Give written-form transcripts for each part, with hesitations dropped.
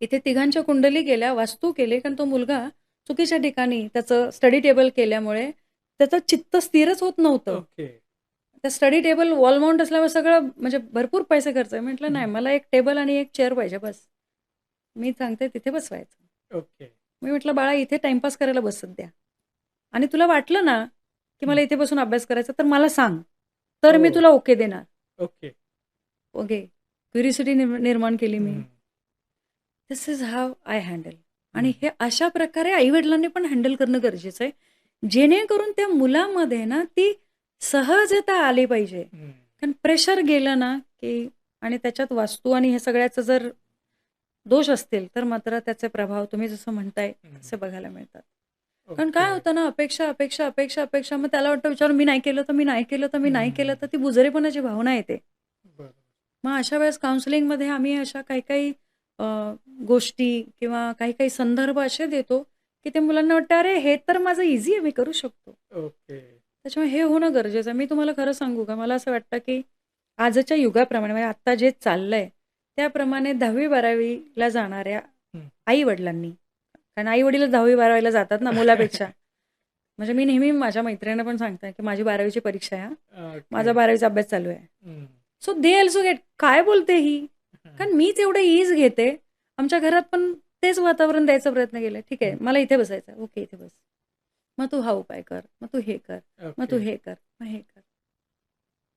इथे तिघांच्या कुंडली गेल्या, वास्तू केले, कारण तो मुलगा चुकीच्या ठिकाणी त्याचं स्टडी टेबल केल्यामुळे त्याचं चित्त स्थिरच होत नव्हतं. ओके. त्या स्टडी टेबल वॉल माउंट असल्यामुळे सगळं म्हणजे भरपूर पैसे खर्च आहे. म्हटलं नाही, हं. मला एक टेबल आणि एक चेअर पाहिजे बस. मी सांगते तिथे बसवायचं. ओके. मी म्हटलं, "बाळा इथे टाईमपास करायला बस सध्या आणि तुला वाटलं ना, की हं. मला इथे बसून अभ्यास करायचा तर मला सांग. तर मी ओह! तुला ओके देणार." ओके. ओके. क्युरिओसिटी निर्माण केली मी. हं. दिस इज हाऊ आय हँडल. आणि हं. हे अशा प्रकारे आई-वडिलांनी पण हँडल करणं गरजेचं आहे. जेणेकरून त्या मुलामध्ये ना ती सहजता आली पाहिजे. हं. कारण प्रेशर गेलं ना, की आणि त्याच्यात वास्तू आणि हे सगळ्याचं जर दोष असतील, तर मात्र त्याचे प्रभाव तुम्ही जसं म्हणताय हं. तसे बघायला मिळतात. कारण ओके. काय होतं ना, अपेक्षा, अपेक्षा, अपेक्षा, अपेक्षा मग त्याला वाटतं विचार मी नाही केलं तर मी नाही केलं तर मी नाही केलं तर हं. ती बुजरेपणाची भावना येते. बरोबर. मग अशा वेळेस काउन्सिलिंगमध्ये आम्ही अशा काही-काही अ, गोष्टी किंवा काही-काही संदर्भ असे देतो, की ते मुलांना वाटतं, "अरे, हे तर माझं ईझी आहे, मी करू शकतो." ओके. त्याच्यामुळे हे होणं गरजेचं आहे. मी तुम्हाला खरं सांगू का, मला असं वाटतं, की आजच्या युगाप्रमाणे म्हणजे आत्ता जे चाललंय, त्याप्रमाणे 10वी-12वी ला जाणाऱ्या हं. आई-वडिलांनी, कारण आई-वडीलच 10वी-12वी ला जातात ना मुलापेक्षा. म्हणजे मी नेहमी माझ्या मैत्रिणींना पण सांगते, की माझी 12वी परीक्षा आहे हां. ओके. माझा 12वी अभ्यास चालू आहे. हं. सो दे अल्सो गेट काय बोलते ही? हं. कारण मीच एवढं ईज घेते. आमच्या घरात पण तेच वातावरण द्यायचा प्रयत्न केलाय. ठीक आहे, हं. मला इथे बसायचं आहे. ओके, इथे बस. मग तू हा उपाय कर. मग तू हे कर. मग तू ओके. हे कर. मग हे कर.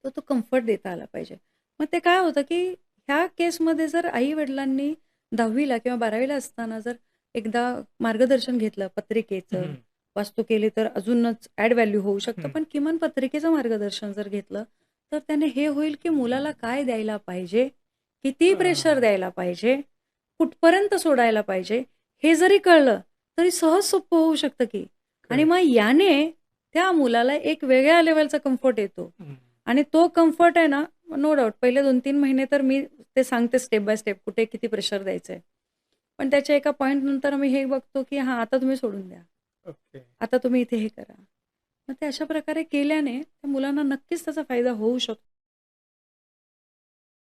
तर तो कम्फर्ट देता आला पाहिजे. मग ते काय होतं, की ह्या केसमध्ये जर आई-वडिलांनी 10वी किंवा 12वी असताना जर एकदा मार्गदर्शन घेतलं पत्रिकेचं, हं. वास्तू केली तर अजूनच ॲड व्हॅल्यू होऊ शकतं. हं. पण किमान पत्रिकेचं मार्गदर्शन जर घेतलं, तर त्याने हे होईल, की मुलाला काय द्यायला पाहिजे, किती प्रेशर हां. द्यायला पाहिजे, कुठपर्यंत सोडायला पाहिजे, हे जरी कळलं, तरी सहज सोपं होऊ शकतं की. आणि करेक्ट. मग याने त्या मुलाला एक वेगळ्या लेव्हलचा कम्फर्ट येतो. हं. आणि तो कम्फर्ट आहे ना, नो डाउट पहिले 2-3 महिने तर मी ते सांगते स्टेप बाय स्टेप कुठे किती प्रेशर द्यायचंय. पण त्याच्या एका पॉइंट नंतर मी हे बघतो, की हां, आता तुम्ही सोडून द्या. ओके. आता तुम्ही इथे हे करा. मग ते अशा प्रकारे केल्याने त्या मुलांना नक्कीच त्याचा फायदा होऊ शकतो.